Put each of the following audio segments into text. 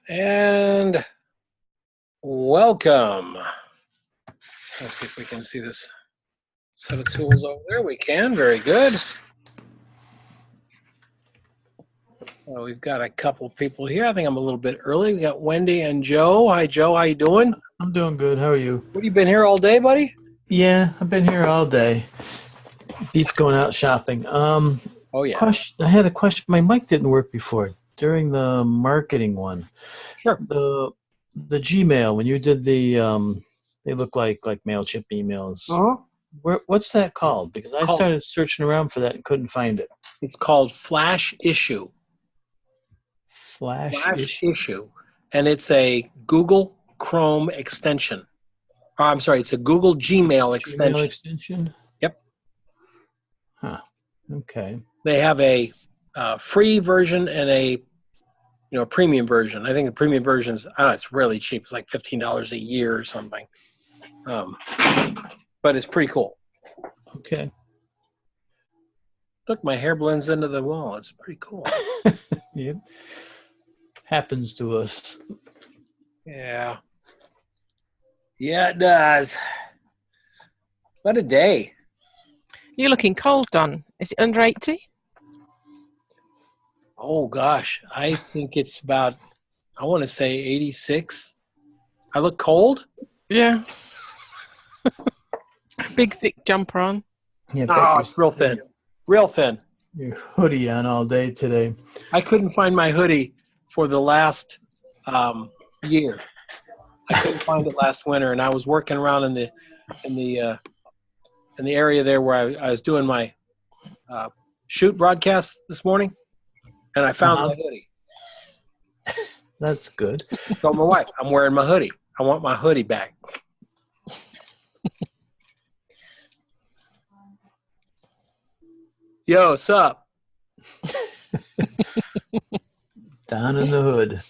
And welcome. Let's see if we can see this set of tools over there. We can. Very good. Well, we've got a couple people here. I think I'm a little bit early. We got Wendy and Joe. Hi, Joe. How you doing? I'm doing good. How are you? What, you been here all day, buddy? Yeah, I've been here all day. Beats going out shopping. Oh, yeah. I had a question. My mic didn't work before during the marketing one. Sure. The Gmail, when you did the they look like MailChimp emails. What's that called? Because I started searching around for that and couldn't find it. It's called Flash Issue. Flash Issue. And it's a Google Chrome extension. Oh, I'm sorry, it's a Google Gmail extension. Gmail extension? Yep. Huh. Okay. They have a free version and a premium version. I think the premium version is, I don't know, it's really cheap. It's like $15 a year or something. But it's pretty cool. Okay. Look, my hair blends into the wall. It's pretty cool. Yep. Happens to us. Yeah. Yeah, it does. What a day. You're looking cold, Don. Is it under 80? Oh, gosh. I think it's about, I want to say 86. I look cold? Yeah. Big, thick jumper on. Yeah, oh, it's real thin. Real thin. Your hoodie on all day today. I couldn't find my hoodie for the last year. I couldn't find it last winter, and I was working around in the area there where I was doing my shoot broadcast this morning, and I found my hoodie. That's good. Told my wife, I'm wearing my hoodie. I want my hoodie back. Yo, what's up? Down in the hood.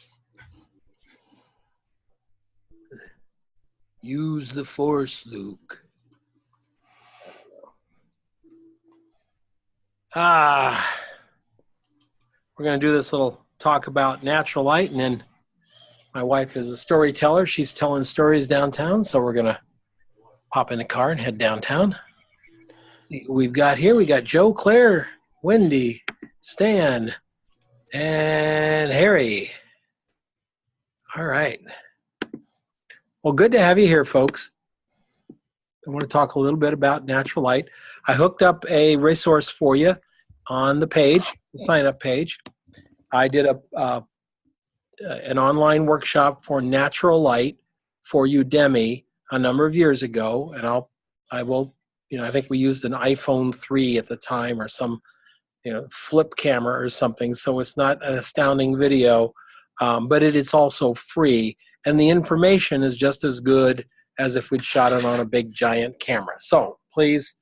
Use the force, Luke. We're going to do this little talk about natural light, and then my wife is a storyteller. She's telling stories downtown, so we're going to hop in the car and head downtown. See who we've got here. We got Joe, Claire, Wendy, Stan, and Harry. All right. Well, good to have you here, folks. I want to talk a little bit about natural light. I hooked up a resource for you on the page, the sign-up page. I did an online workshop for natural light for Udemy a number of years ago, and I will. I think we used an iPhone 3 at the time, or some, flip camera or something. So it's not an astounding video, but it's also free. And the information is just as good as if we'd shot it on a big giant camera. So please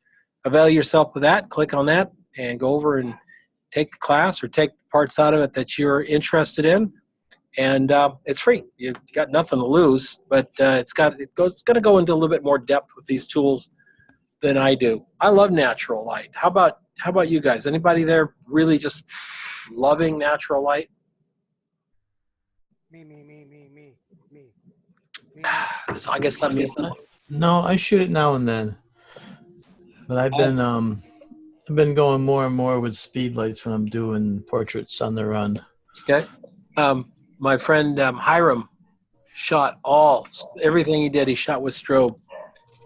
avail yourself of that. Click on that and go over and take the class or take parts out of it that you're interested in. And it's free. You've got nothing to lose, but it's going to go into a little bit more depth with these tools than I do. I love natural light. How about you guys? Anybody there really just loving natural light? Me. So I guess let me. No, I shoot it now and then, but I've been going more and more with speed lights when I'm doing portraits on the run. Okay. My friend Hiram shot everything he did. He shot with strobe.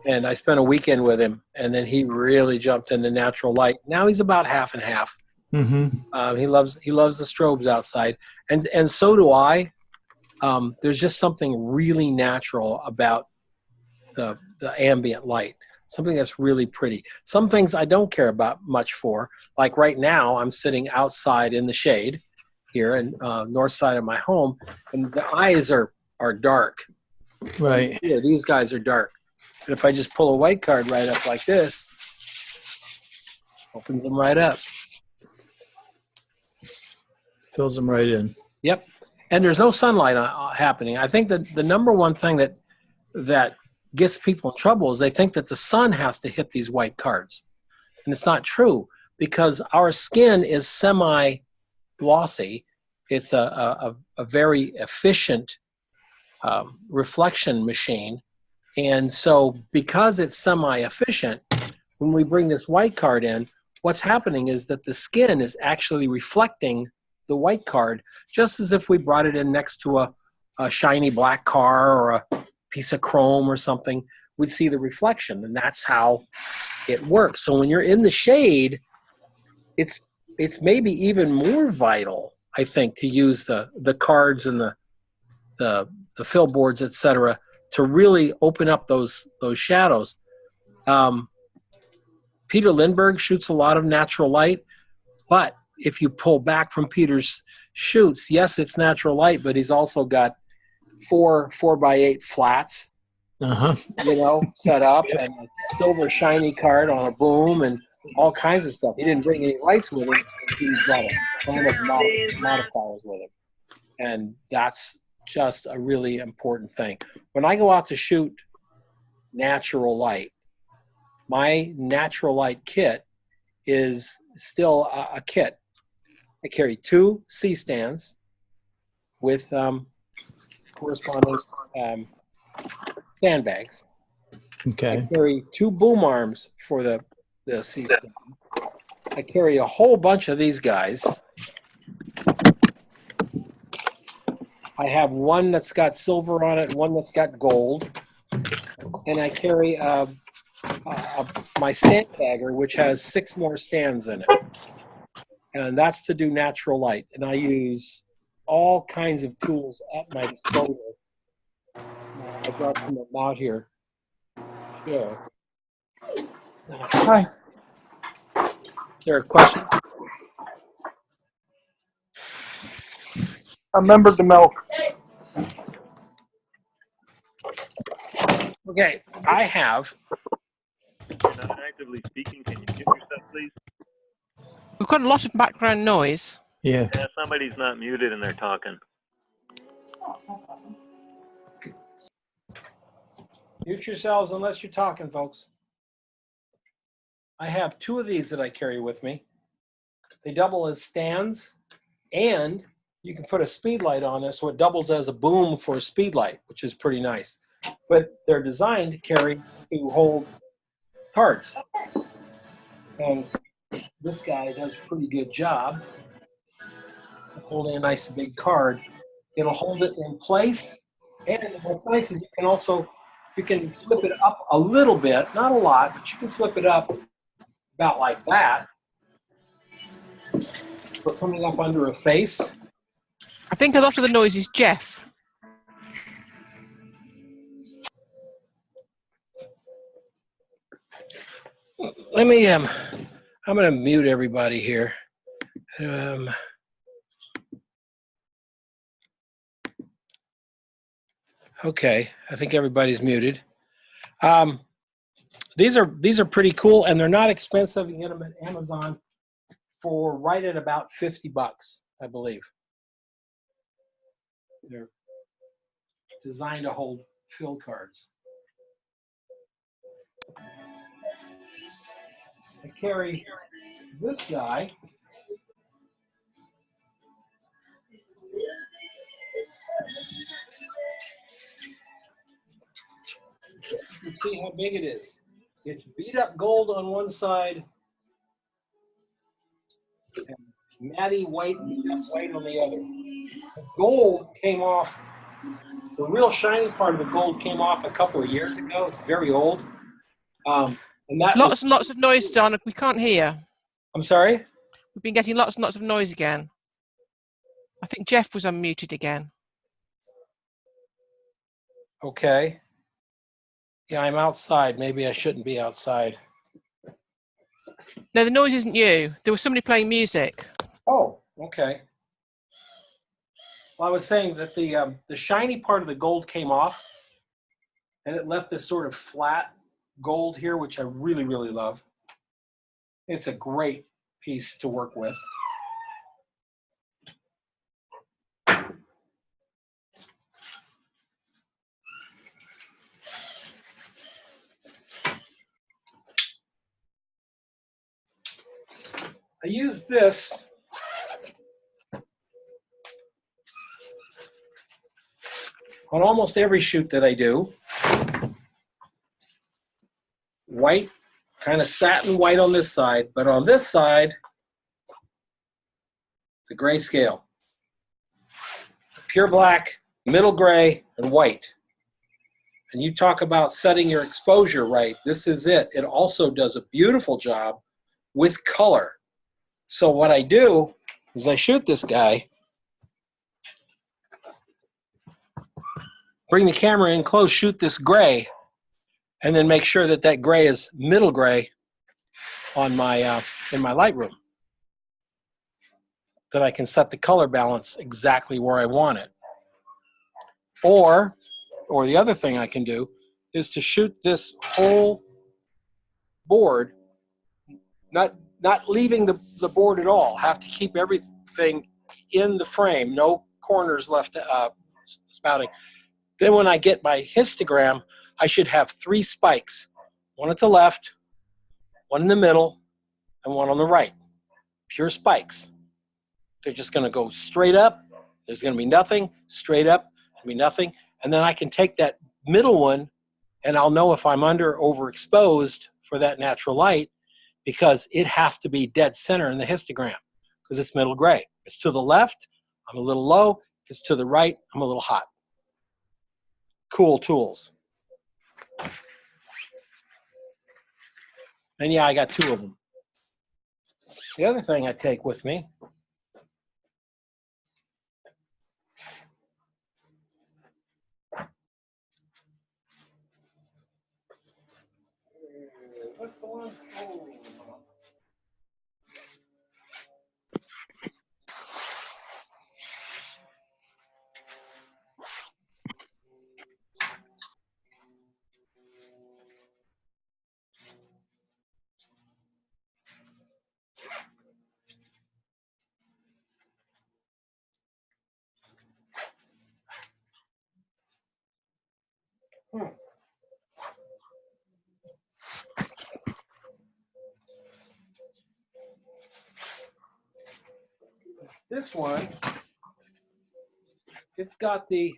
And I spent a weekend with him, and then he really jumped into natural light. Now he's about half and half. Mm-hmm. He loves the strobes outside, and so do I. There's just something really natural about the ambient light. Something that's really pretty. Some things I don't care about much for. Like right now, I'm sitting outside in the shade here in north side of my home, and the eyes are dark. Right. Yeah, these guys are dark. And if I just pull a white card right up like this, opens them right up. Fills them right in. Yep. And there's no sunlight happening. I think that the number one thing that gets people in trouble is they think that the sun has to hit these white cards. And it's not true, because our skin is semi-glossy It's a very efficient reflection machine. And so because it's semi-efficient, when we bring this white card in, what's happening is that the skin is actually reflecting the white card, just as if we brought it in next to a shiny black car or a piece of chrome or something. We'd see the reflection, and that's how it works. So when you're in the shade, it's maybe even more vital, I think, to use the cards and the fill boards, etc., to really open up those shadows. Peter Lindbergh shoots a lot of natural light, but if you pull back from Peter's shoots, yes, it's natural light, but he's also got 4x8 flats, set up, and a silver shiny card on a boom, and all kinds of stuff. He didn't bring any lights with him. He brought a ton of modifiers with him, and that's just a really important thing. When I go out to shoot natural light, my natural light kit is still a kit. I carry 2 C-stands with corresponding sandbags. Okay. I carry 2 boom arms for the C-stand. I carry a whole bunch of these guys. I have one that's got silver on it, one that's got gold, and I carry my stand bagger, which has 6 more stands in it, and that's to do natural light. And I use all kinds of tools at my disposal. I brought some of them out here. Yeah. Hi. Is there a question? I remembered the milk. Okay, I have. You're not actively speaking. Can you mute yourself, please? We've got a lot of background noise. Yeah. Yeah, somebody's not muted and they're talking. Mute yourselves unless you're talking, folks. I have 2 of these that I carry with me. They double as stands, and you can put a speed light on it, so it doubles as a boom for a speed light, which is pretty nice. But they're designed to hold cards. And this guy does a pretty good job of holding a nice big card. It'll hold it in place, and what's nice is you can flip it up a little bit, not a lot, but you can flip it up about like that for coming up under a face. I think a lot of the noise is Jeff. Let me, I'm going to mute everybody here. Okay, I think everybody's muted. These are pretty cool, and they're not expensive. You can get them at Amazon for right at about $50, I believe. They're designed to hold fill cards. I carry this guy. You can see how big it is. It's beat up gold on one side and matty white, beat up white on the other. The gold came off, the real shiny part of the gold came off a couple of years ago. It's very old. And that Lots and lots of noise, Don. We can't hear. I'm sorry? We've been getting lots and lots of noise again. I think Jeff was unmuted again. Okay. Yeah, I'm outside. Maybe I shouldn't be outside. No, the noise isn't you. There was somebody playing music. Oh, okay. Well, I was saying that the shiny part of the gold came off, and it left this sort of flat gold here, which I really, really love. It's a great piece to work with. I use this on almost every shoot that I do. White, kind of satin white on this side, but on this side, it's a grayscale. Pure black, middle gray, and white. And you talk about setting your exposure right. This is it. It also does a beautiful job with color. So what I do is I shoot this guy, bring the camera in close, shoot this gray, and then make sure that that gray is middle gray on my in my Lightroom. That I can set the color balance exactly where I want it. Or the other thing I can do is to shoot this whole board, not leaving the board at all. Have to keep everything in the frame, no corners left spouting. Then when I get my histogram, I should have 3 spikes, one at the left, one in the middle, and one on the right. Pure spikes. They're just going to go straight up. There's going to be nothing. Straight up, there'll be nothing. And then I can take that middle one, and I'll know if I'm under or overexposed for that natural light, because it has to be dead center in the histogram because it's middle gray. If it's to the left, I'm a little low. If it's to the right, I'm a little hot. Cool tools. And yeah, I got 2 of them. The other thing I take with me what's the one? Oh. This one, it's got the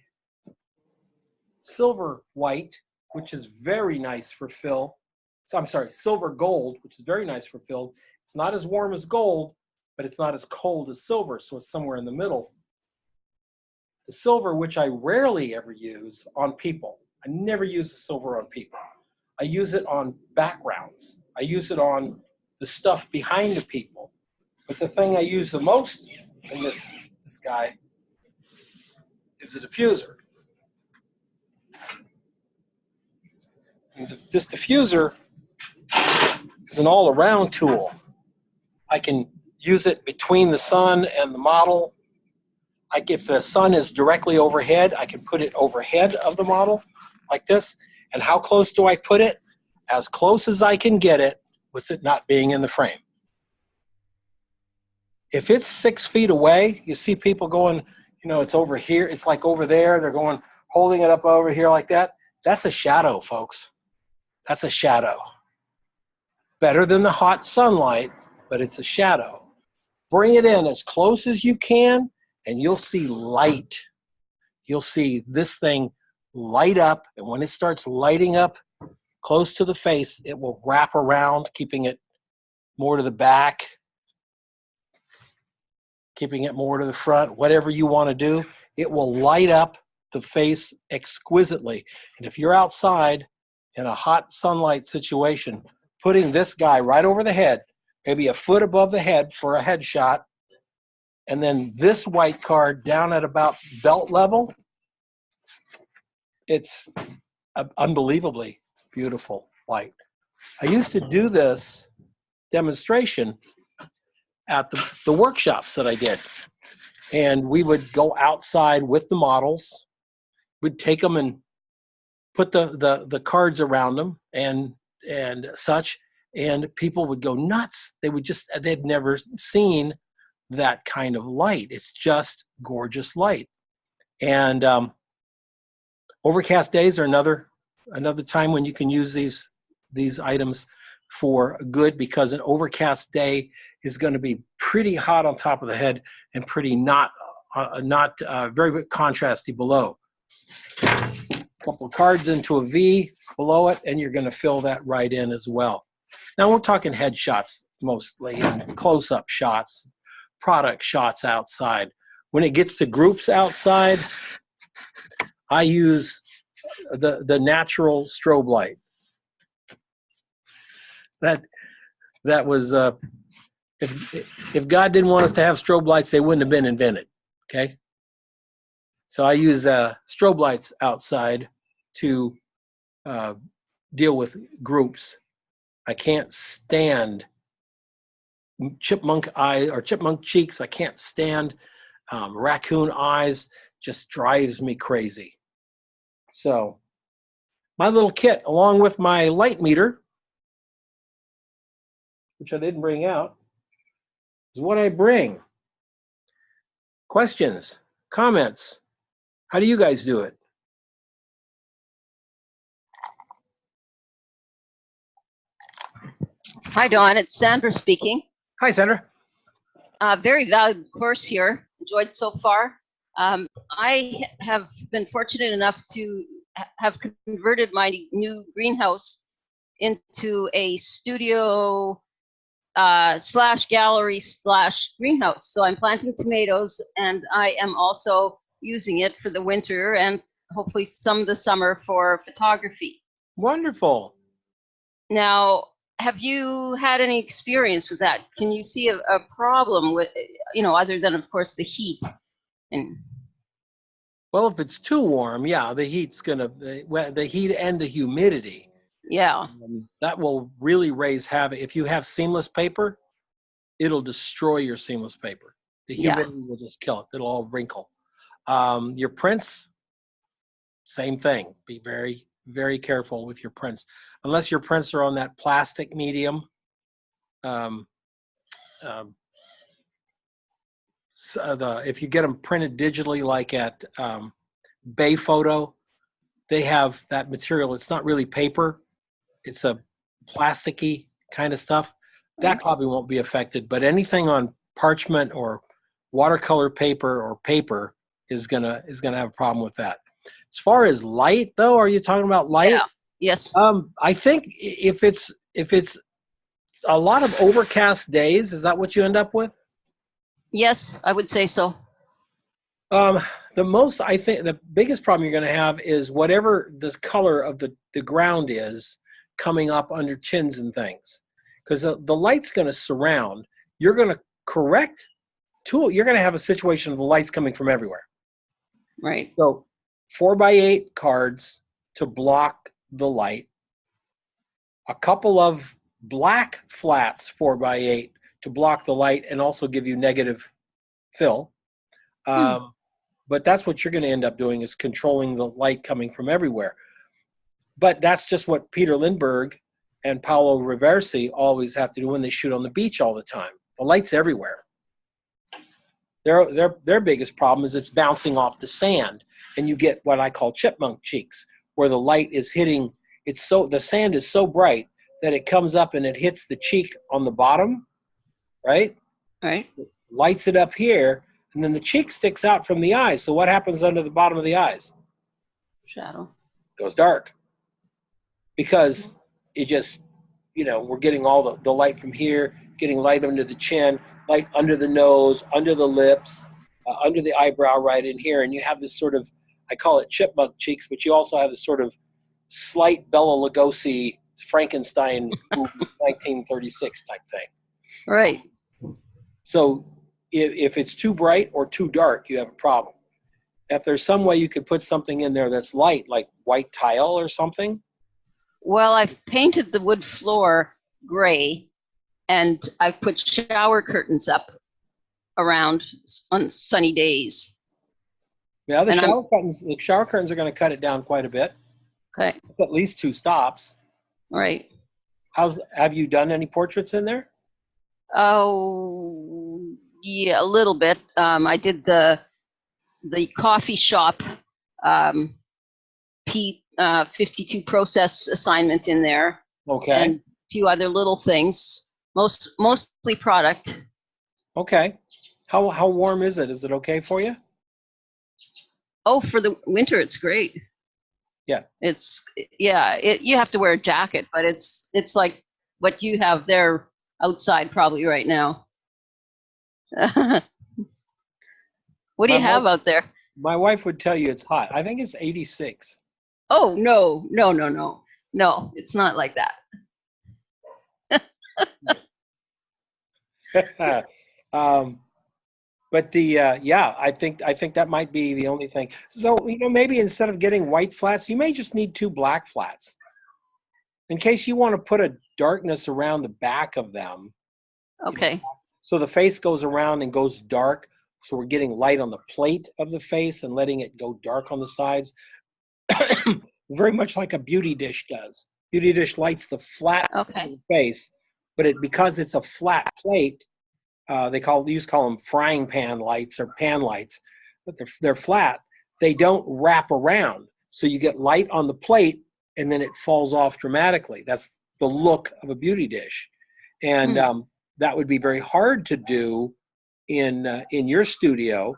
silver white, which is very nice for fill. So I'm sorry, silver gold, which is very nice for fill. It's not as warm as gold, but it's not as cold as silver, so it's somewhere in the middle. The silver, which I rarely ever use on people. I never use the silver on people. I use it on backgrounds. I use it on the stuff behind the people. But the thing I use the most in this guy is the diffuser. And this diffuser is an all-around tool. I can use it between the sun and the model. If the sun is directly overhead, I can put it overhead of the model like this. And how close do I put it? As close as I can get it with it not being in the frame. If it's 6 feet away, you see people going, you know, it's over here, it's like over there, they're going, holding it up over here like that. That's a shadow, folks. That's a shadow. Better than the hot sunlight, but it's a shadow. Bring it in as close as you can, and you'll see light. You'll see this thing light up, and when it starts lighting up close to the face, it will wrap around, keeping it more to the back, keeping it more to the front, whatever you want to do. It will light up the face exquisitely. And if you're outside in a hot sunlight situation, putting this guy right over the head, maybe a foot above the head for a headshot, and then this white card down at about belt level, it's unbelievably beautiful light. I used to do this demonstration at the workshops that I did. And we would go outside with the models. We'd take them and put the cards around them and such, and people would go nuts. They'd never seen that kind of light. It's just gorgeous light. And overcast days are another time when you can use these items for good, because an overcast day is going to be pretty hot on top of the head and pretty not very contrasty below. couple of cards into a V below it, and you're going to fill that right in as well. Now we're talking headshots mostly, and close-up shots, product shots outside. When it gets to groups outside, I use the natural strobe light. That was if God didn't want us to have strobe lights, they wouldn't have been invented. Okay, so I use strobe lights outside to deal with groups. I can't stand chipmunk eye or chipmunk cheeks. I can't stand raccoon eyes. Just drives me crazy. So my little kit, along with my light meter, which I didn't bring out, is what I bring. Questions, comments? How do you guys do it? Hi, Dawn. It's Sandra speaking. Hi, Sandra. Very valuable course here. Enjoyed so far. I have been fortunate enough to have converted my new greenhouse into a studio slash gallery slash greenhouse. So I'm planting tomatoes, and I am also using it for the winter and hopefully some of the summer for photography. Wonderful. Now, have you had any experience with that? Can you see a problem with, other than, of course, the heat? Well, if it's too warm, yeah, the heat's the heat and the humidity. Yeah. That will really raise havoc. If you have seamless paper, it'll destroy your seamless paper. The humidity will just kill it. It'll all wrinkle. Your prints, same thing. Be very, very careful with your prints. Unless your prints are on that plastic medium. If you get them printed digitally, like at Bay Photo, they have that material. It's not really paper. It's a plasticky kind of stuff. That probably won't be affected. But anything on parchment or watercolor paper or paper is gonna have a problem with that. As far as light, though, are you talking about light? Yeah. Yes. I think if it's a lot of overcast days, is that what you end up with? Yes, I would say so. I think the biggest problem you're going to have is whatever this color of the ground is coming up under chins and things, because the light's going to surround. You're going to correct you're going to have a situation of the light's coming from everywhere. Right. So 4x8 cards to block the light, a couple of black flats 4x8 to block the light and also give you negative fill. But that's what you're going to end up doing, is controlling the light coming from everywhere. But that's just what Peter Lindbergh and Paolo Reversi always have to do when they shoot on the beach all the time. The light's everywhere. Their biggest problem is it's bouncing off the sand, and you get what I call chipmunk cheeks, where the light is hitting. The sand is so bright that it comes up and it hits the cheek on the bottom, right? Right. Lights it up here, and then the cheek sticks out from the eyes. So what happens under the bottom of the eyes? Shadow. It goes dark. Because it just, we're getting all the light from here, getting light under the chin, light under the nose, under the lips, under the eyebrow right in here. And you have this sort of, I call it chipmunk cheeks, but you also have this sort of slight Bela Lugosi, Frankenstein movie, 1936 type thing. Right. So if it's too bright or too dark, you have a problem. If there's some way you could put something in there that's light, like white tile or something. Well, I've painted the wood floor gray, and I've put shower curtains up around on sunny days. Yeah, the shower curtains are going to cut it down quite a bit. Okay. It's at least 2 stops. Right. Have you done any portraits in there? Oh, yeah, a little bit. I did the coffee shop P52 process assignment in there. Okay. And a few other little things. Mostly product. Okay. How warm is it? Is it okay for you? Oh, for the winter, it's great. Yeah. You have to wear a jacket, but it's like what you have there outside probably right now. What do you have out there? My wife would tell you it's hot. I think it's 86. Oh, no. No, it's not like that. But I think that might be the only thing. So, maybe instead of getting white flats, you may just need 2 black flats. In case you want to put a darkness around the back of them. Okay. So the face goes around and goes dark. So we're getting light on the plate of the face and letting it go dark on the sides. Very much like a beauty dish does. Beauty dish lights the flat face, but because it's a flat plate, they call them frying pan lights or pan lights, but they're flat. They don't wrap around, so you get light on the plate and then it falls off dramatically. That's the look of a beauty dish, and that would be very hard to do in your studio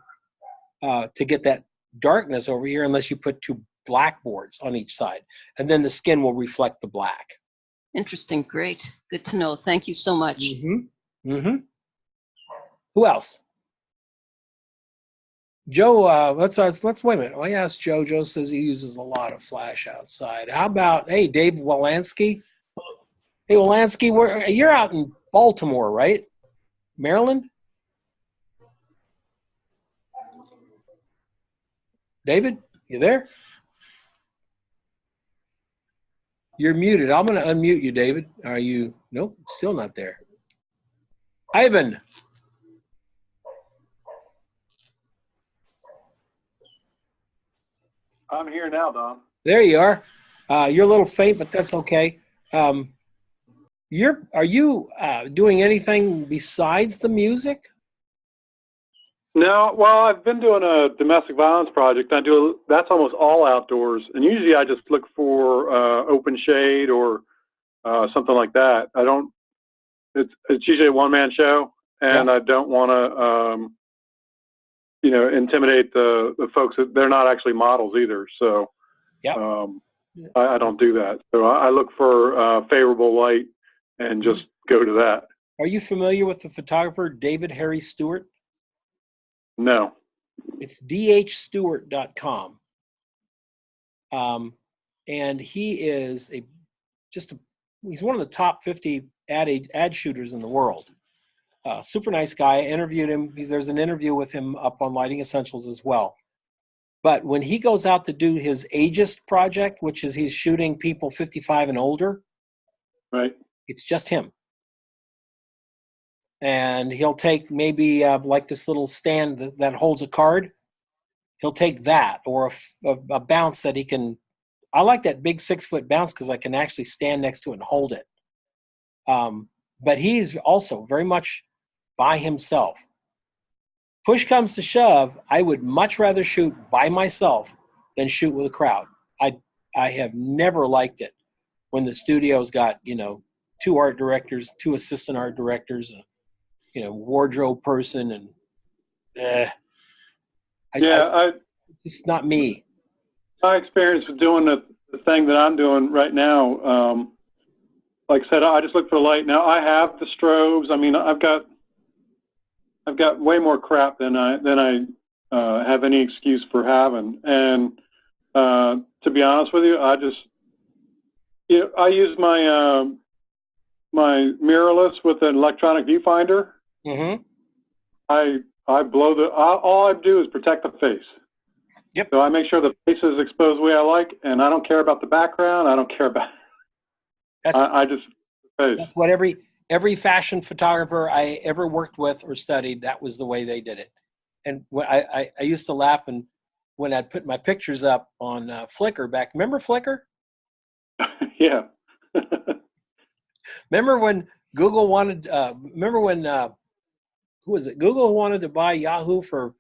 to get that darkness over here unless you put 2 blackboards on each side, and then the skin will reflect the black. Interesting. Great. Good to know. Thank you so much. Who else? Joe, let's wait a minute. I asked Joe. Joe says he uses a lot of flash outside. How about, hey, Dave Wolansky? Hey, Wolansky, you're out in Baltimore, right? Maryland? David, you there? You're muted. I'm going to unmute you, David. Are you? Nope, still not there. Ivan. I'm here now, Don. There you are. You're a little faint, but that's okay. Are you doing anything besides the music? No, well, I've been doing a domestic violence project. That's almost all outdoors, and usually I just look for open shade or something like that. It's usually a one-man show, and I don't want to, intimidate the folks. They're not actually models either, so I don't do that. So I look for favorable light and just go to that. Are you familiar with the photographer David Harry Stewart? No. It's dhstewart.com. And he is he's one of the top 50 ad shooters in the world. Super nice guy. I interviewed him. There's an interview with him up on Lighting Essentials as well. But when he goes out to do his Ageist project, which is he's shooting people 55 and older, right? It's just him. And he'll take maybe like this little stand that holds a card. He'll take that or a bounce that he can. I like that big 6-foot bounce because I can actually stand next to it and hold it. But he's also very much by himself. Push comes to shove, I would much rather shoot by myself than shoot with a crowd. I have never liked it when the studio's got 2 art directors, 2 assistant art directors, wardrobe person, and it's not me. My experience with doing the thing that I'm doing right now, like I said, I just look for light. Now I have the strobes. I mean, I've got way more crap than I have any excuse for having. And to be honest with you, I use my my mirrorless with an electronic viewfinder. Mm-hmm. I blow all I do is protect the face. Yep. So I make sure the face is exposed the way I like, and I don't care about the background. I don't care about. I just face. That's what every fashion photographer I ever worked with or studied, that was the way they did it. And when I used to laugh when I'd put my pictures up on Flickr back. Remember Flickr? Yeah. Remember when Google wanted? Who was it? Google wanted to buy Yahoo for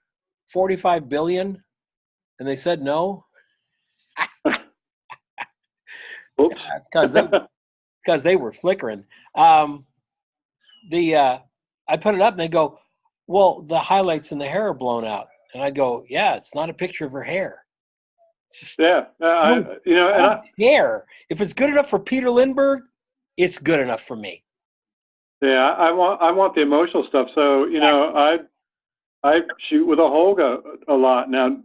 $45 billion, and they said no. Oops. It's because they were flickering. I put it up and they go, well, the highlights in the hair are blown out. And I'd go, yeah, it's not a picture of her hair. It's just, Yeah. I don't care. If it's good enough for Peter Lindbergh, it's good enough for me. Yeah, I want the emotional stuff. So, I shoot with a Holga a lot now.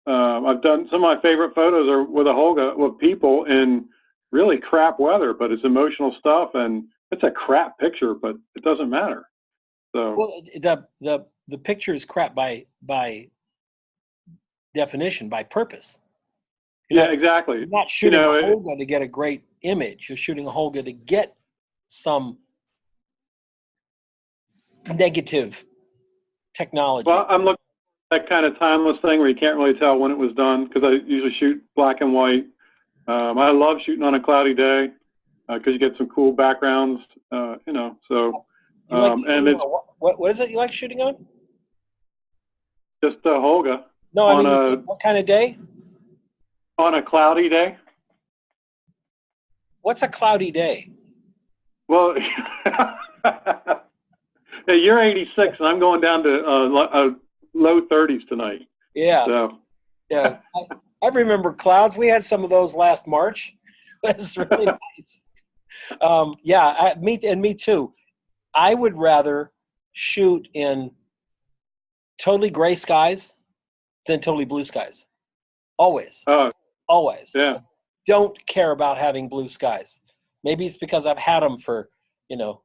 I've done some of my favorite photos are with a Holga with people in really crap weather, but it's emotional stuff, and it's a crap picture, but it doesn't matter. So, well, the picture is crap by definition, by purpose. exactly. You're not shooting a Holga to get a great image. You're shooting a Holga to get some negative technology. Well, I'm looking at that kind of timeless thing where you can't really tell when it was done, because I usually shoot black and white. I love shooting on a cloudy day because you get some cool backgrounds, So, and it's what is it you like shooting on? just a Holga. No, I mean, what kind of day? On a cloudy day. What's a cloudy day? Well, hey, you're 86, and I'm going down to low 30s tonight. Yeah. So. Yeah. I remember clouds. We had some of those last March. It was really nice. Me too. I would rather shoot in totally gray skies than totally blue skies. Always. Always. Yeah. I don't care about having blue skies. Maybe it's because I've had them for,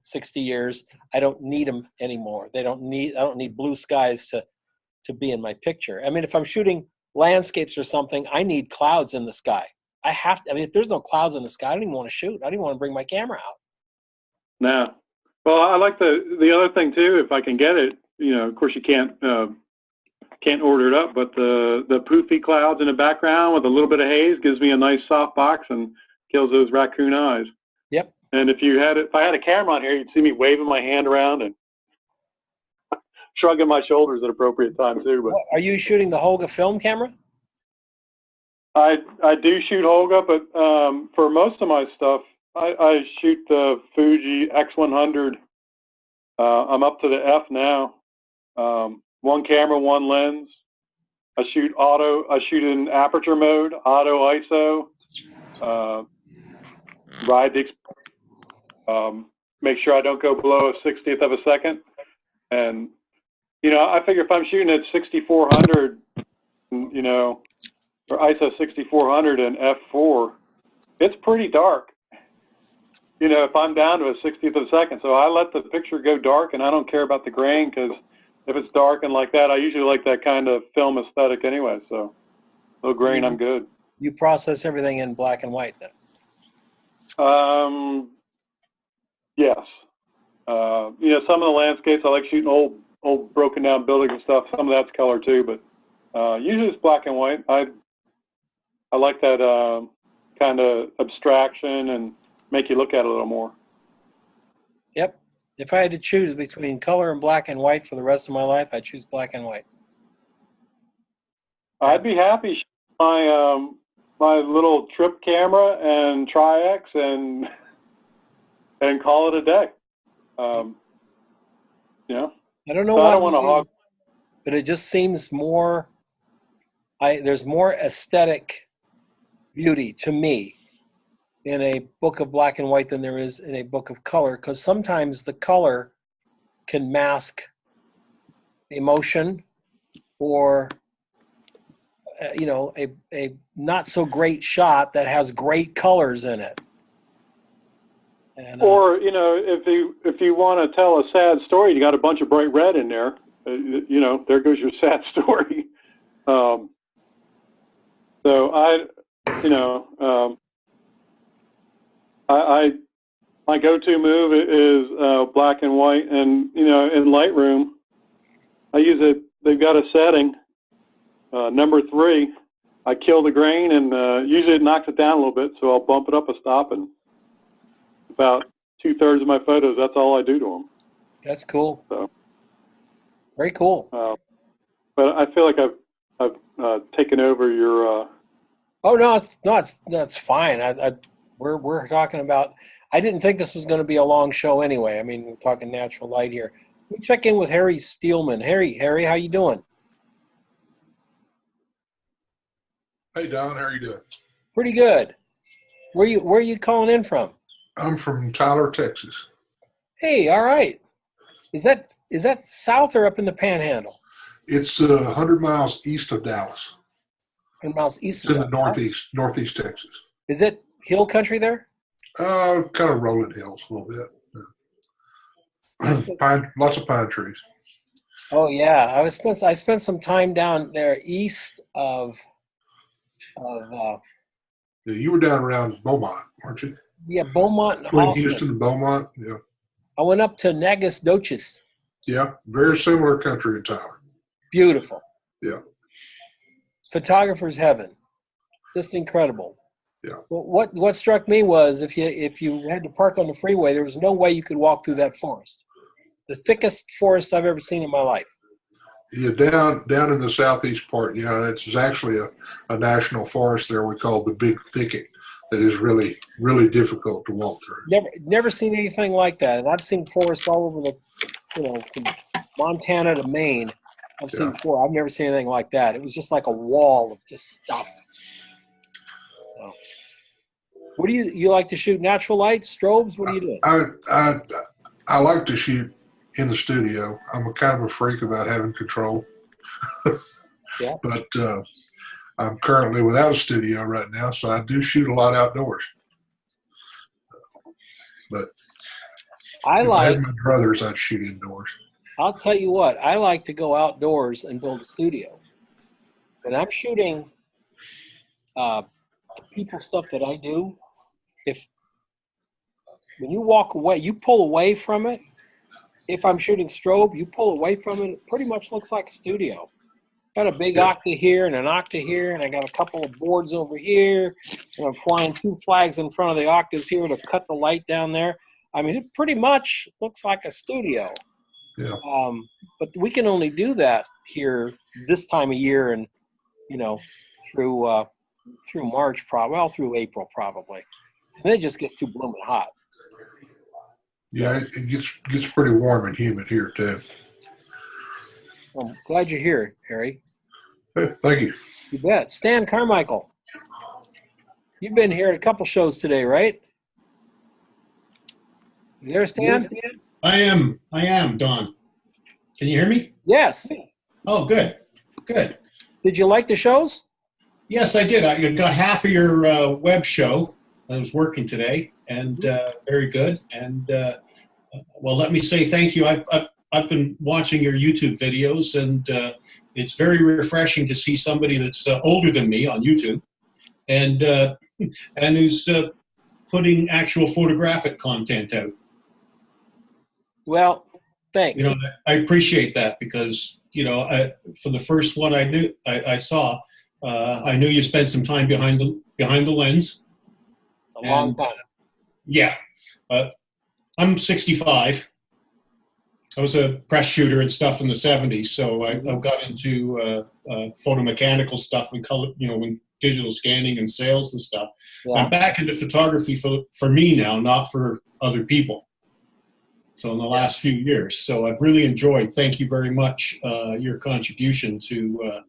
60 years. I don't need them anymore. I don't need blue skies to be in my picture. I mean, if I'm shooting landscapes or something, I need clouds in the sky. If there's no clouds in the sky, I don't even want to shoot. I don't even want to bring my camera out. No. Well, I like the other thing too, if I can get it, of course you can't order it up, but the poofy clouds in the background with a little bit of haze gives me a nice soft box and kills those raccoon eyes. Yep. And if I had a camera on here, you'd see me waving my hand around and shrugging my shoulders at appropriate times too. But are you shooting the Holga film camera? I do shoot Holga, but for most of my stuff, I shoot the Fuji X100. I'm up to the F now. One camera, one lens. I shoot in aperture mode, auto ISO. Ride the make sure I don't go below a 60th of a second. And I figure if I'm shooting at 6400, or ISO 6400 and f4, it's pretty dark. If I'm down to a 60th of a second, so I let the picture go dark, and I don't care about the grain, because if it's dark and like that, I usually like that kind of film aesthetic anyway. So, low grain, I'm good. You process everything in black and white then? Yes. Some of the landscapes I like shooting old broken down buildings and stuff. Some of that's color too, but usually it's black and white. I like that kind of abstraction and make you look at it a little more. Yep. If I had to choose between color and black and white for the rest of my life, I'd choose black and white. I'd be happy shooting my little trip camera and Tri-X and call it a day. I don't know so why. I don't want to hog, but it just seems more. There's more aesthetic beauty to me in a book of black and white than there is in a book of color, because sometimes the color can mask emotion or a not so great shot that has great colors in it. And, or if you want to tell a sad story, you got a bunch of bright red in there. There goes your sad story. My go-to move is black and white, and in Lightroom, I use it. They've got a setting, number 3. I kill the grain, and usually it knocks it down a little bit, so I'll bump it up a stop, and about 2/3 of my photos, that's all I do to them. That's cool. So, very cool. But I feel like I've taken over your. Oh no, it's fine. We're talking about. I didn't think this was going to be a long show anyway. I mean, we're talking natural light here. We check in with Harry Steelman. Harry, how you doing? Hey Don, how are you doing? Pretty good. Where are you calling in from? I'm from Tyler, Texas. Hey, all right. Is that south or up in the Panhandle? It's 100 miles east of Dallas. 100 miles east It's of in the Dallas. northeast Texas. Is it hill country there? Kind of rolling hills a little bit. Lots of pine trees. Oh yeah, I spent some time down there east of Yeah, you were down around Beaumont, weren't you? Beaumont and Between Austin. Houston and Beaumont. Yeah. I went up to Nacogdoches. Yeah. Very similar country to Tyler. Beautiful. Yeah. Photographer's heaven. Just incredible. Yeah. Well, what struck me was if you had to park on the freeway, there was no way you could walk through that forest. The thickest forest I've ever seen in my life. Yeah, down in the southeast part, it's actually a national forest there we call the Big Thicket that is really, really difficult to walk through. Never seen anything like that. And I've seen forests all over from Montana to Maine. I've seen I've never seen anything like that. It was just like a wall of just stuff. So, what do you like to shoot? Natural light, strobes? What are you doing? I like to shoot in the studio. I'm a kind of a freak about having control. Yeah. But I'm currently without a studio right now, so I do shoot a lot outdoors. But if I had my druthers, I'd shoot indoors. I'll tell you what, I like to go outdoors and build a studio. When I'm shooting people stuff that I do, when you walk away, you pull away from it. If I'm shooting strobe, you pull away from it. It pretty much looks like a studio. Got a big octa here and an octa here, and I got a couple of boards over here. And I'm flying 2 flags in front of the octas here to cut the light down there. I mean, it pretty much looks like a studio. Yeah. But we can only do that here this time of year, and through March, through April probably, and it just gets too blooming hot. Yeah, it gets pretty warm and humid here too. I'm glad you're here, Harry. Hey, thank you. You bet. Stan Carmichael, you've been here at a couple shows today, right? You there, Stan? I am, Don. Can you hear me? Yes. Oh, good. Did you like the shows? Yes, I did. I got half of your web show. I was working today, and very good. And well, let me say thank you. I've been watching your YouTube videos, and it's very refreshing to see somebody that's older than me on YouTube, and who's putting actual photographic content out. Well, thanks. I appreciate that because for the first one I saw, I knew you spent some time behind the lens. A long time. Yeah. I'm 65. I was a press shooter and stuff in the 70s, so I got into photomechanical stuff and color, when digital scanning and sales and stuff. Yeah. I'm back into photography for me now, not for other people. So in the last few years, so I've really enjoyed. Thank you very much your contribution to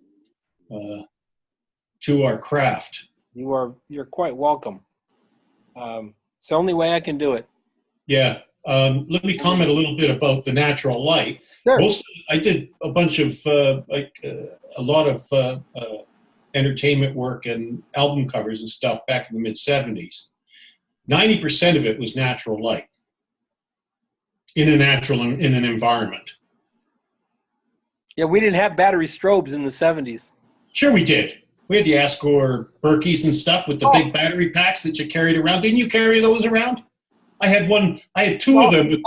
our craft. You're quite welcome. It's the only way I can do it. Yeah. Let me comment a little bit about the natural light. Sure. I did a bunch of a lot of entertainment work and album covers and stuff back in the mid 70s. 90% of it was natural light in an environment. Yeah, we didn't have battery strobes in the 70s. Sure, we did. We had the Ascor Berkeys and stuff with the big battery packs that you carried around. Didn't you carry those around? I had two of them.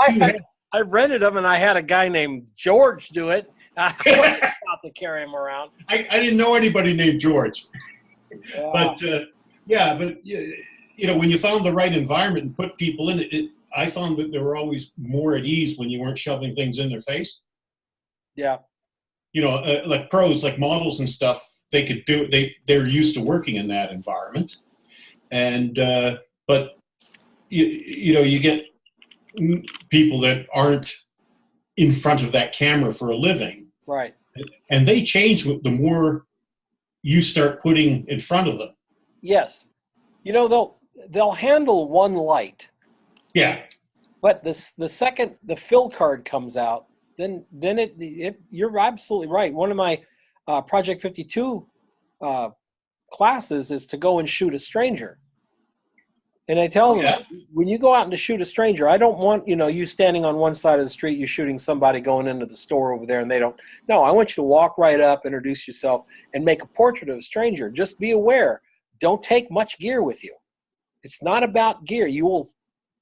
I rented them, and I had a guy named George do it. I wasn't about to carry him around. I didn't know anybody named George. Yeah. But when you found the right environment and put people in it, I found that they were always more at ease when you weren't shoving things in their face. Yeah. Like pros, like models and stuff, they could do it. They're used to working in that environment. And, but you get people that aren't in front of that camera for a living. Right. And they change the more you start putting in front of them. Yes. You know, they'll handle one light. Yeah. But the second the fill card comes out, then you're absolutely right. One of my Project 52 classes is to go and shoot a stranger. And I tell them, when you go out and to shoot a stranger, I don't want, you standing on one side of the street, you shooting somebody going into the store over there and they don't. No, I want you to walk right up, introduce yourself, and make a portrait of a stranger. Just be aware, don't take much gear with you. It's not about gear.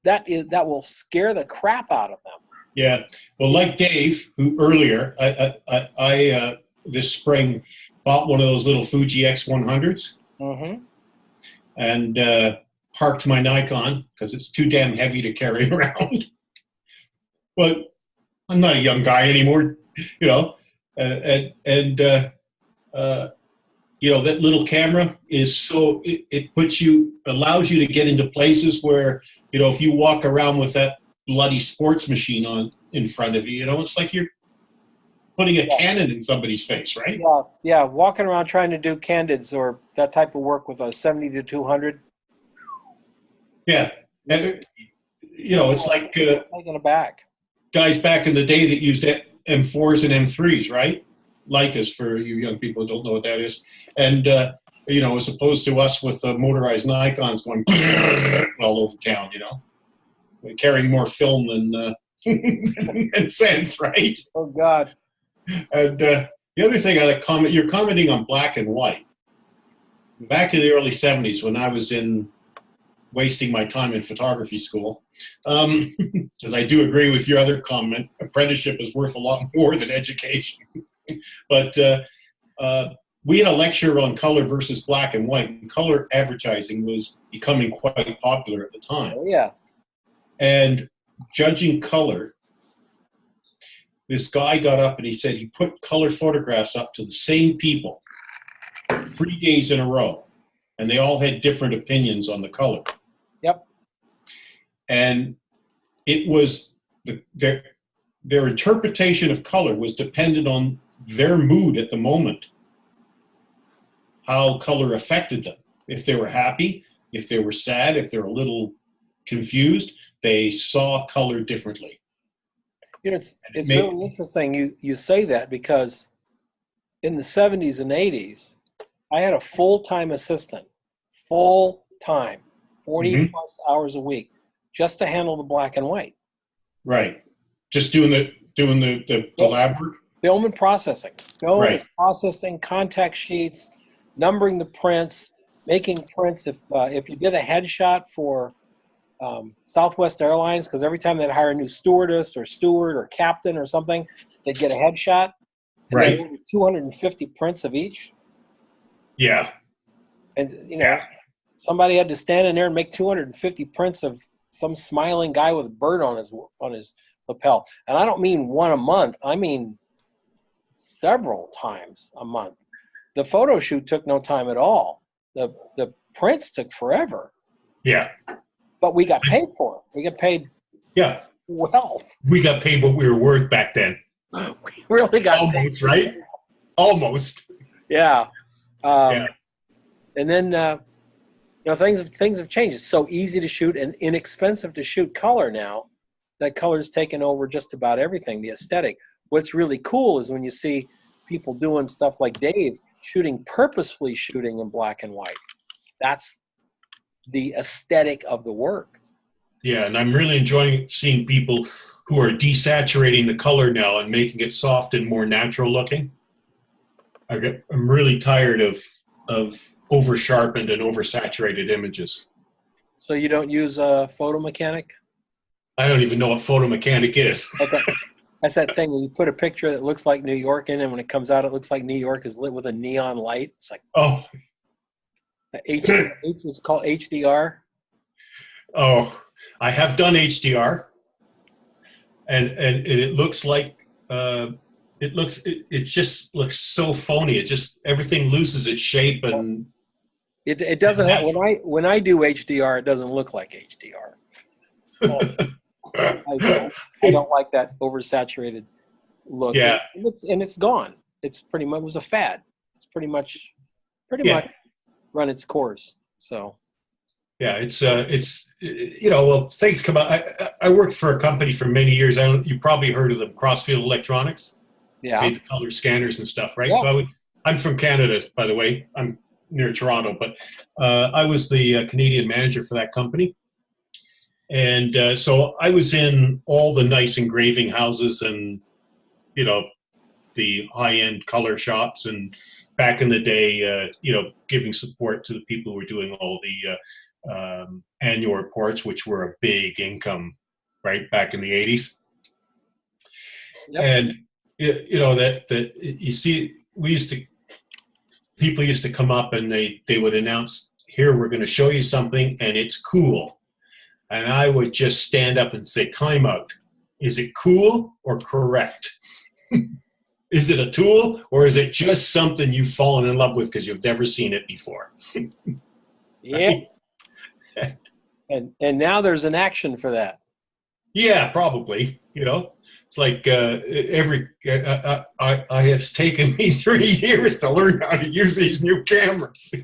That will scare the crap out of them. Yeah. Well, like Dave, who earlier, I this spring bought one of those little Fuji X100s. Mm-hmm. And parked my Nikon because it's too damn heavy to carry around. But I'm not a young guy anymore, that little camera is so, it allows you to get into places where, if you walk around with that bloody sports machine on in front of you, it's like you're putting a cannon in somebody's face, right? Yeah, walking around trying to do candids or that type of work with a 70 to 200. Yeah, and, it's like taken aback. Guys back in the day that used M4s and M3s, right? Leicas, for you young people who don't know what that is. And, as opposed to us with motorized Nikons going all over town, carrying more film than sense, right? Oh, God. And the other thing I like you're commenting on black and white. Back in the early 70s when I was wasting my time in photography school, because I do agree with your other comment, apprenticeship is worth a lot more than education. But we had a lecture on color versus black and white, and color advertising was becoming quite popular at the time. Oh, yeah. And judging color, this guy got up and he said he put color photographs up to the same people 3 days in a row, and they all had different opinions on the color. Yep. And it was their interpretation of color was dependent on their mood at the moment, how color affected them. If they were happy, if they were sad, if they're a little confused, they saw color differently. It's really interesting you say that, because in the 70s and 80s, I had a full-time assistant, full-time, 40 plus hours a week, just to handle the black and white. Right. Just doing the lab work? Film and processing. Processing, contact sheets, numbering the prints, making prints. If you did a headshot for Southwest Airlines, because every time they'd hire a new stewardess or steward or captain or something, they'd get a headshot. And right. They had 250 prints of each. Yeah. And somebody had to stand in there and make 250 prints of some smiling guy with a bird on his lapel. And I don't mean one a month. I mean several times a month. The photo shoot took no time at all. The prints took forever. Yeah. But we got paid for it. We got paid well. We got paid what we were worth back then. We really got almost paid. Right? Almost. Yeah. And then things have changed. It's so easy to shoot and inexpensive to shoot color now. That color's taken over just about everything, the aesthetic. What's really cool is when you see people doing stuff like Dave purposefully shooting in black and white. That's the aesthetic of the work. Yeah, and I'm really enjoying seeing people who are desaturating the color now and making it soft and more natural looking. I'm really tired of over sharpened and oversaturated images. So you don't use a photo mechanic? I don't even know what photo mechanic is. Okay. That's that thing where you put a picture that looks like New York in, and when it comes out, it looks like New York is lit with a neon light. It's like, it's called HDR. Oh, I have done HDR, and it looks like it just looks so phony. It just everything loses its shape, and it doesn't have, when I do HDR, it doesn't look like HDR. I don't like that oversaturated look. Yeah, and it's gone. It's pretty much, it was a fad. It's pretty much pretty Yeah. much run its course. So Yeah, it's well, things come out. I worked for a company for many years. You probably heard of them, Crossfield Electronics. yeah, Made the color scanners and stuff, right? Yeah. So I'm from Canada, by the way. I'm near Toronto, but I was the Canadian manager for that company. And so I was in all the nice engraving houses and, the high-end color shops, and back in the day, giving support to the people who were doing all the annual reports, which were a big income, right, back in the 80s. Yep. And, that you see, people used to come up and they would announce, here, we're going to show you something, and it's cool. And I would just stand up and say, time out. Is it cool or correct? Is it a tool, or is it just something you've fallen in love with because you've never seen it before? yeah. And now there's an action for that. Yeah, probably. It's like it has taken me 3 years to learn how to use these new cameras.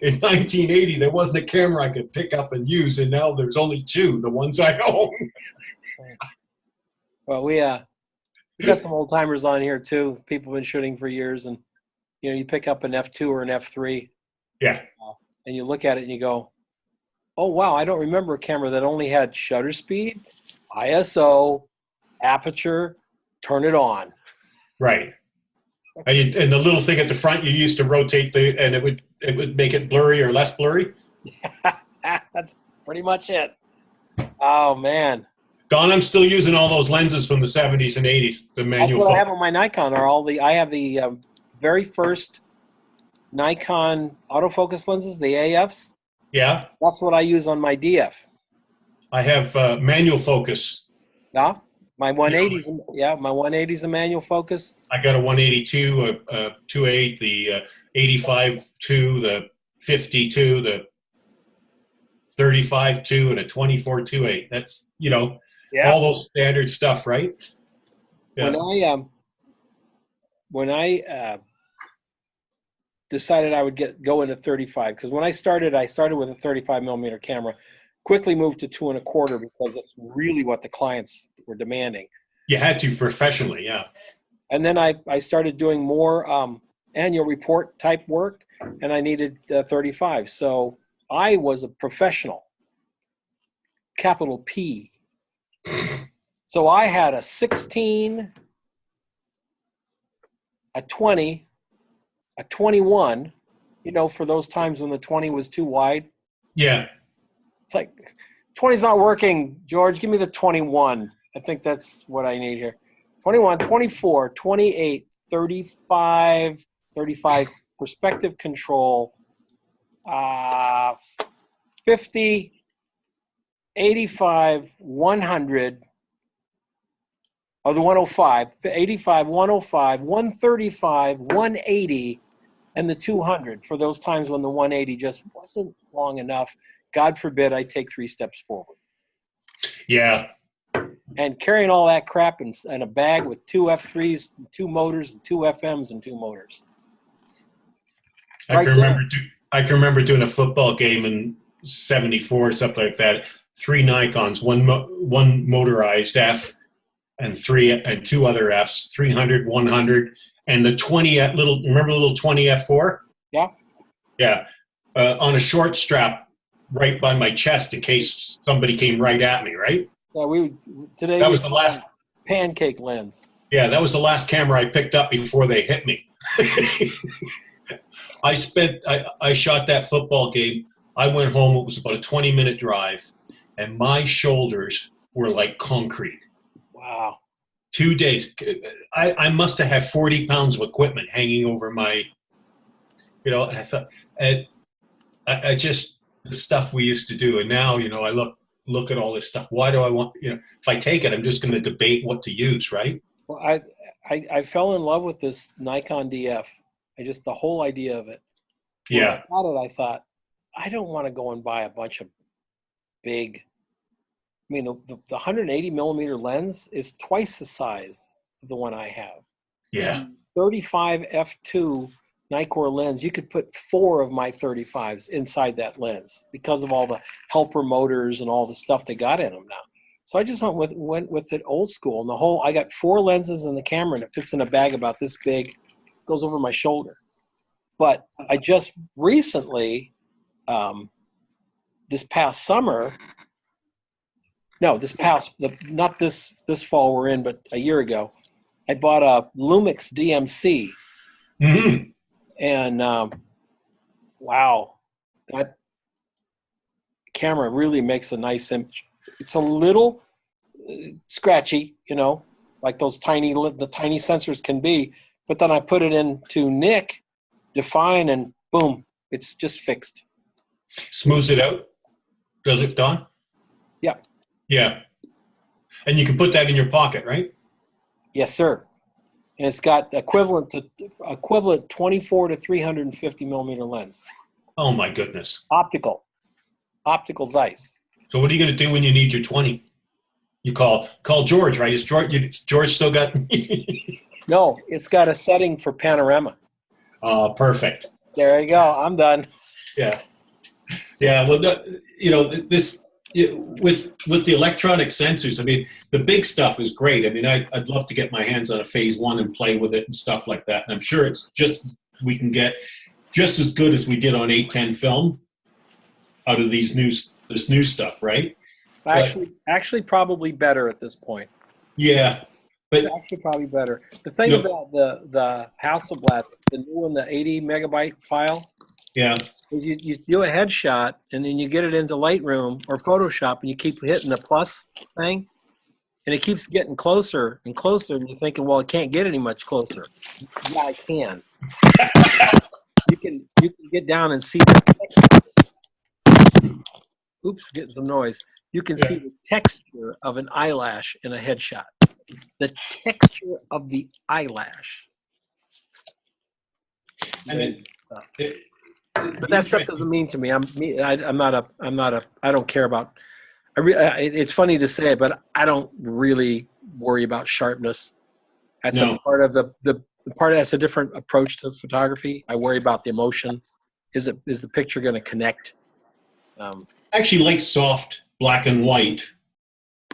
In 1980, there wasn't a camera I could pick up and use, and now there's only two, the ones I own. Well, we got some old timers on here too. People have been shooting for years, and you pick up an F2 or an F3. Yeah. And you look at it and you go, oh wow, I don't remember a camera that only had shutter speed, ISO, aperture, turn it on. Right. And the little thing at the front, you used to rotate and it would make it blurry or less blurry. That's pretty much it. Oh man. Don, I'm still using all those lenses from the 70s and 80s. The manual. That's what I have on my Nikon. I have the very first Nikon autofocus lenses, the AFs. Yeah. That's what I use on my DF. I have manual focus. Yeah. My 180's, my 180's a manual focus. I got a 182, a 2.8, the 85 2, the 52, the 35 2, and a 24 2.8. That's all those standard stuff, right? Yeah. When I decided I would go into 35, because when I started with a 35 millimeter camera. Quickly moved to 2 1/4 because that's really what the clients were demanding. You had to professionally, yeah. And then I started doing more annual report type work, and I needed 35. So I was a professional, capital P. So I had a 16, a 20, a 21, for those times when the 20 was too wide. Yeah. It's like, 20's not working, George. Give me the 21. I think that's what I need here. 21, 24, 28, 35, 35, perspective control, 50, 85, 100, or the 105, 85, 105, 135, 180, and the 200 for those times when the 180 just wasn't long enough. God forbid I take 3 steps forward. Yeah. And carrying all that crap in a bag with 2 F3s, 2 motors, and 2 FMs, and 2 motors. I can remember doing a football game in '74 or something like that. 3 Nikons, one motorized F, and 2 other Fs, 300, 100, and the 20 remember the little 20 F4? Yeah. Yeah. On a short strap right by my chest in case somebody came right at me, right? Yeah, that was the last pancake lens. Yeah, that was the last camera I picked up before they hit me. I shot that football game. I went home. It was about a 20-minute drive, and my shoulders were like concrete. Wow. 2 days. I must have had 40 pounds of equipment hanging over my, and I thought, I just, the stuff we used to do. And now, I look at all this stuff. Why do I want, if I take it, I'm just going to debate what to use, right? Well, I fell in love with this Nikon DF. The whole idea of it. Yeah. When I thought, I don't want to go and buy a bunch of big, the 180 millimeter lens is twice the size of the one I have. Yeah. 35 f2 Nikkor lens, you could put 4 of my 35s inside that lens because of all the helper motors and all the stuff they got in them now. So I just went with it old school. And I got 4 lenses in the camera, and it fits in a bag about this big, goes over my shoulder. But I just recently, this past summer, not this fall we're in, but a year ago, I bought a Lumix DMC. Mm-hmm. And wow, that camera really makes a nice image. It's a little scratchy, like the tiny sensors can be. But then I put it into Nik, define, and boom, it's just fixed. Smooths it out, does it, Don? Yeah. Yeah. And you can put that in your pocket, right? Yes, sir. And it's got equivalent 24 to 350 millimeter lens. Oh my goodness. Optical Zeiss. So what are you going to do when you need your 20? You call George, right? Is George still got me? No, it's got a setting for panorama. Oh, perfect. There you go. I'm done. Yeah. Yeah. Well, this with the electronic sensors, I mean, the big stuff is great. I mean, I'd love to get my hands on a phase 1 and play with it and stuff like that. And I'm sure we can get just as good as we did on 810 film out of this new stuff, right? Actually, probably better at this point. Yeah, but actually probably better. The thing about the Hasselblad, the new one, the 80 megabyte file. Yeah. Is you do a headshot and then you get it into Lightroom or Photoshop and you keep hitting the plus thing and it keeps getting closer and closer and you're thinking, well, it can't get any much closer. Yeah, I can. You can get down and see the texture. Oops, getting some noise. You can see the texture of an eyelash in a headshot. The texture of the eyelash. But that stuff doesn't mean to me. I don't care about. It's funny to say, but I don't really worry about sharpness. That's a part of the part. That's a different approach to photography. I worry about the emotion. Is the picture going to connect? I actually like soft black and white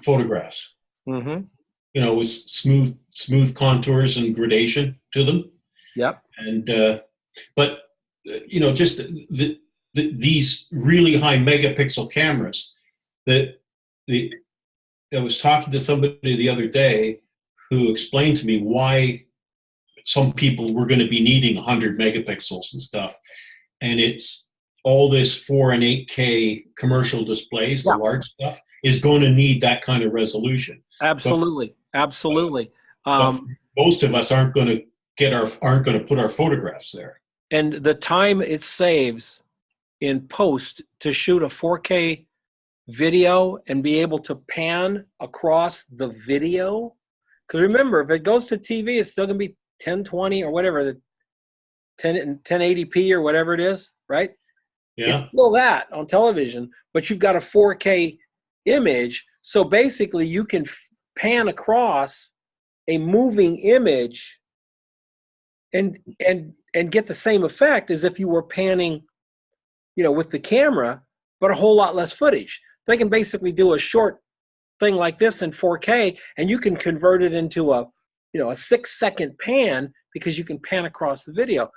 photographs. Mm-hmm. With smooth contours and gradation to them. Yep. And but. Just these really high megapixel cameras I was talking to somebody the other day who explained to me why some people were going to be needing 100 megapixels and stuff. And it's all this 4 and 8K commercial displays, the large stuff, is going to need that kind of resolution. Absolutely. Absolutely. Most of us aren't going to put our photographs there. And the time it saves in post to shoot a 4K video and be able to pan across the video. Because remember, if it goes to TV, it's still going to be 1020 or whatever, the 1080p or whatever it is, right? Yeah. It's still that on television, but you've got a 4K image. So basically, you can pan across a moving image and get the same effect as if you were panning, with the camera, but a whole lot less footage. They can basically do a short thing like this in 4K, and you can convert it into a 6-second pan because you can pan across the video.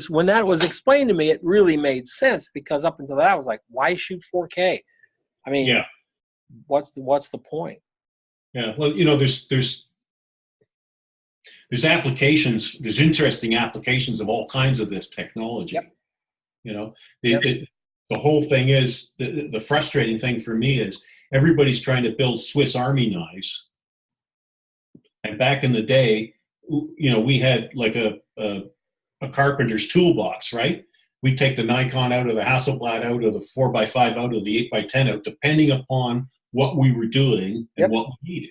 When that was explained to me, it really made sense because up until that, I was like, why shoot 4K? I mean, what's the point? Yeah. Well, there's applications, there's interesting applications of all kinds of this technology. Yep. The whole thing is, the frustrating thing for me is everybody's trying to build Swiss Army knives. And back in the day, we had like a carpenter's toolbox, right? We'd take the Nikon out of the Hasselblad out of the 4x5 out of the 8x10 out, depending upon what we were doing and what we needed.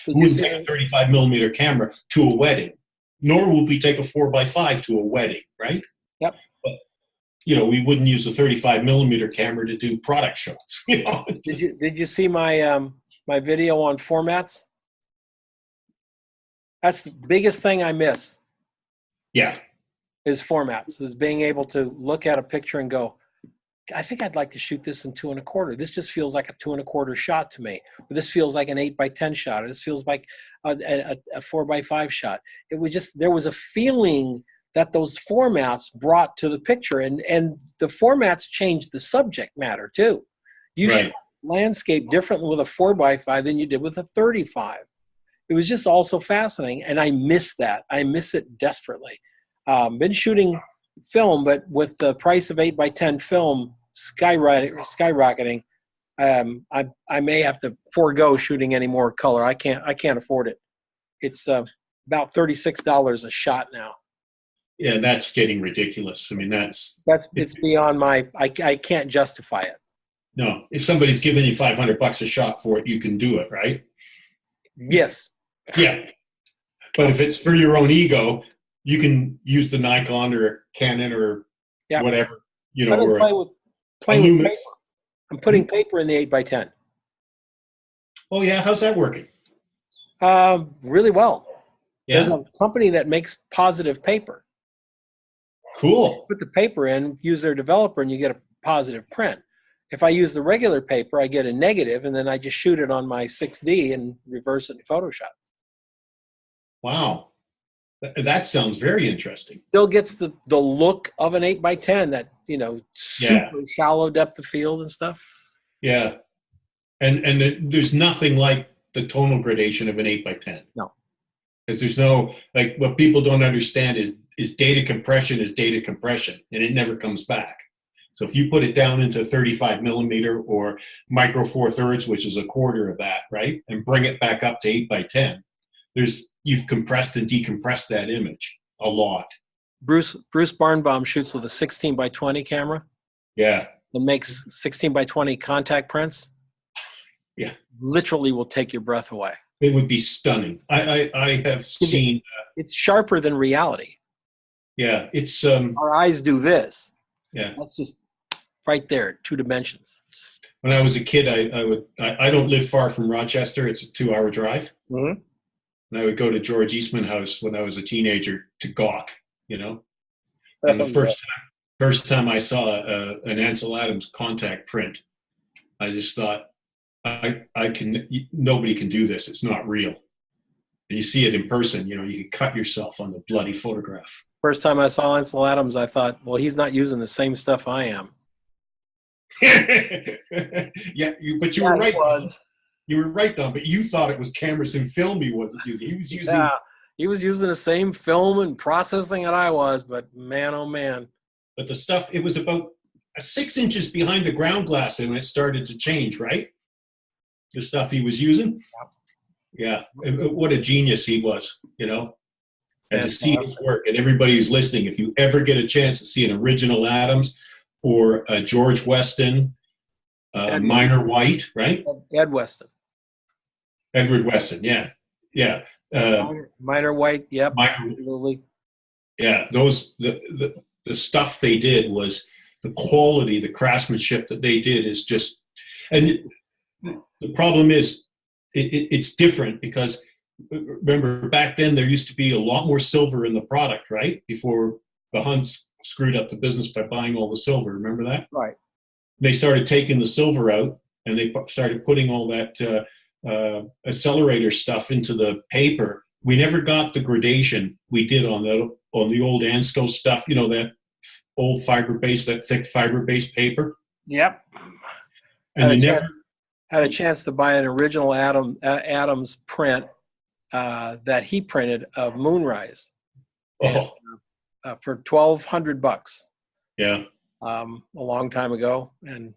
We wouldn't take a 35 millimeter camera to a wedding, nor would we take a 4x5 to a wedding, right? Yep. But, we wouldn't use a 35 millimeter camera to do product shots. Did you see my my video on formats? That's the biggest thing I miss. Yeah. is formats, is being able to look at a picture and go, I think I'd like to shoot this in 2 1/4. This just feels like a 2 1/4 shot to me. Or this feels like an 8x10 shot. Or this feels like a 4x5 shot. It was just, there was a feeling that those formats brought to the picture, and the formats changed the subject matter too. You Right. shot landscape differently with a 4x5 than you did with a 35. It was just all so fascinating, and I miss that. I miss it desperately. Been shooting film, but with the price of 8x10 film skyrocketing, I may have to forego shooting any more color. I can't afford it. It's about $36 a shot now. Yeah, that's getting ridiculous. I mean, It's beyond my. I can't justify it. no. If somebody's giving you $500 a shot for it, you can do it, right? Yes. Yeah. But if it's for your own ego, you can use the Nikon or Canon or whatever, you know, or playing with paper. I'm putting paper in the 8x10. Oh yeah, how's that working? Really well. Yeah. There's a company that makes positive paper. Cool. Put the paper in, use their developer, and you get a positive print. If I use the regular paper, I get a negative, and then I just shoot it on my 6D and reverse it in Photoshop. Wow. That sounds very interesting. Still gets the look of an 8x10, that, you know, super shallow depth of field and stuff. Yeah. And there's nothing like the tonal gradation of an 8x10. No. Because there's no, like, what people don't understand is data compression is data compression, and it never comes back. So if you put it down into 35 millimeter or micro 4/3, which is a quarter of that, right, and bring it back up to 8x10, you've compressed and decompressed that image a lot. Bruce Barnbaum shoots with a 16x20 camera. Yeah. And makes 16x20 contact prints. Yeah. Literally will take your breath away. It would be stunning. I have seen. It's sharper than reality. Yeah, it's. Our eyes do this. Yeah. That's just right there, 2 dimensions. When I was a kid, I don't live far from Rochester. It's a 2-hour drive. Mm-hmm. And I would go to George Eastman House when I was a teenager to gawk, you know. And the first time I saw an Ansel Adams contact print, I just thought, nobody can do this. It's not real. And you see it in person, you know, you can cut yourself on the bloody photograph. First time I saw Ansel Adams, I thought, well, he's not using the same stuff I am. Yeah, but you were right. You were right, Don, but you thought it was cameras and film he wasn't using. He was using. Yeah, he was using the same film and processing that I was, but man, oh man. But the stuff, it was about 6 inches behind the ground glass when it started to change, right? The stuff he was using. Yeah, what a genius he was, you know. And to see his work, and everybody who's listening, if you ever get a chance to see an original Adams or a George Weston, Minor White, right? Ed Weston. Edward Weston, yeah. Minor White, yep. Absolutely. Yeah, the stuff they did was the quality, the craftsmanship that they did is just, and the problem is it's different because remember back then there used to be a lot more silver in the product, right? Before the Hunts screwed up the business by buying all the silver. Remember that? Right. They started taking the silver out and they started putting all that accelerator stuff into the paper. We never got the gradation we did on the old Ansco stuff, you know, that old fiber-based, that thick fiber-based paper. Yep. And had a chance to buy an original Adams print that he printed of Moonrise. Oh. For $1,200. Yeah. A long time ago, and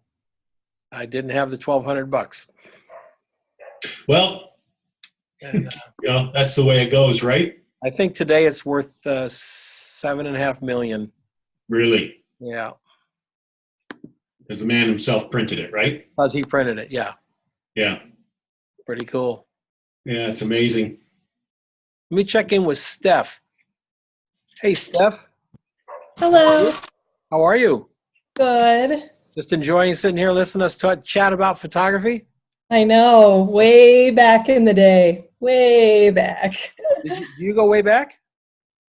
I didn't have the $1,200. Well, and, you know, that's the way it goes, right? I think today it's worth $7.5 million. Really? Yeah. Because the man himself printed it, right? Because he printed it, yeah. Yeah. Pretty cool. Yeah, it's amazing. Let me check in with Steph. Hey, Steph. Hello. How are you? Good. Just enjoying sitting here listening to us chat about photography? I know. Way back in the day. Way back. Do you go way back?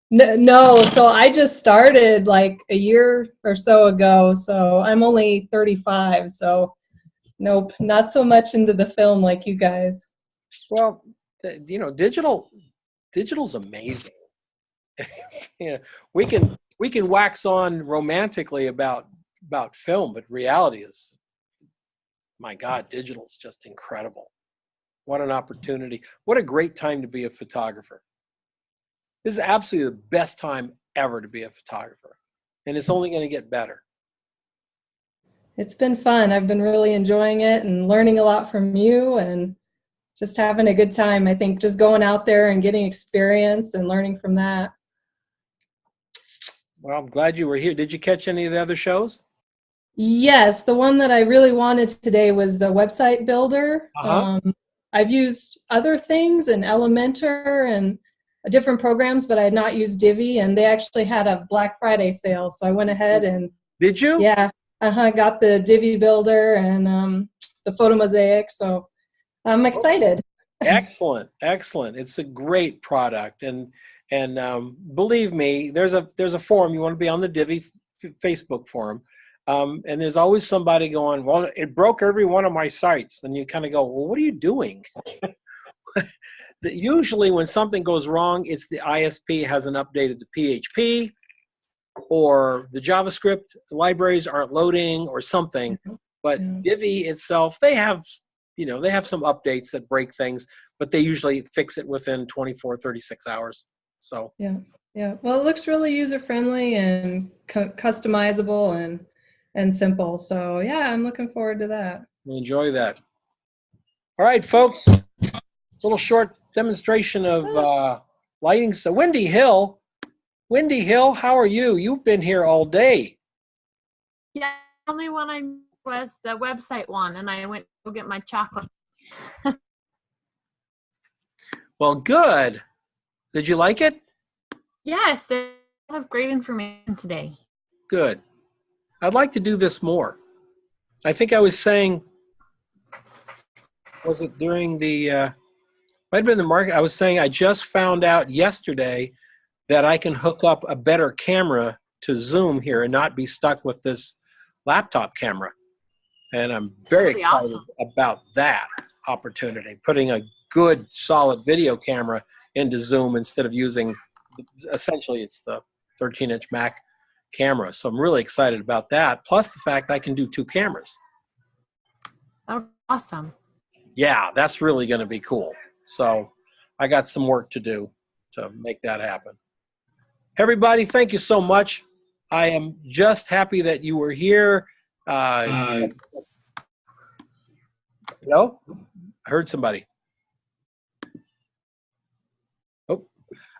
No, so I just started like a year or so ago. So I'm only 35. So nope, not so much into the film like you guys. Well, you know, digital's amazing. Yeah, we can wax on romantically about film, but reality is, my God, digital's just incredible. What an opportunity. What a great time to be a photographer. This is absolutely the best time ever to be a photographer. And it's only going to get better. It's been fun. I've been really enjoying it and learning a lot from you and just having a good time. I think just going out there and getting experience and learning from that. Well, I'm glad you were here. Did you catch any of the other shows? Yes, the one that I really wanted today was the website builder. I've used other things in Elementor and different programs, but I had not used Divi, and they actually had a Black Friday sale, so I went ahead and Did you? yeah, got the Divi builder and the photo mosaic, so I'm excited. Excellent, excellent. It's a great product, and believe me, there's a forum. You want to be on the Divi Facebook forum, and there's always somebody going, well, it broke every one of my sites, and you kind of go, well, what are you doing? Usually when something goes wrong, it's the ISP hasn't updated the PHP, or the JavaScript libraries aren't loading, or something. But Divi itself, they have some updates that break things, but they usually fix it within 24, 36 hours. So yeah. Well, it looks really user-friendly and customizable and simple. So yeah, I'm looking forward to that. we'll enjoy that. All right, folks, a little short demonstration of lighting. So Wendy Hill, how are you? You've been here all day. Yeah, the only one I was the website one, and I went to go get my chocolate. Well, good. Did you like it? Yes, they have great information today. Good. I'd like to do this more. I think I was saying, was it during the, might have been the market, I was saying I just found out yesterday that I can hook up a better camera to Zoom here and not be stuck with this laptop camera. And I'm very excited about that opportunity, putting a good, solid video camera into Zoom instead of using, essentially it's the 13-inch Mac camera. So I'm really excited about that, plus the fact I can do 2 cameras. Oh, awesome. Yeah, that's really going to be cool. So I got some work to do to make that happen. Everybody, thank you so much. I am just happy that you were here. Hello? I heard somebody.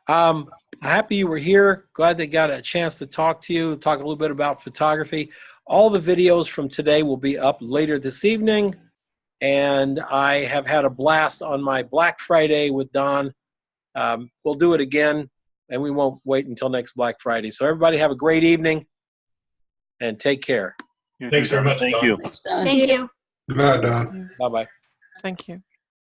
I'm happy you were here. Glad they got a chance to talk to you, talk a little bit about photography. All the videos from today will be up later this evening. And I have had a blast on my Black Friday with Don. We'll do it again, and we won't wait until next Black Friday. So everybody have a great evening, and take care. Thanks very much, Thank Don. you. Thanks, Don. Thank you. Good night, Don. Bye-bye. Thank you.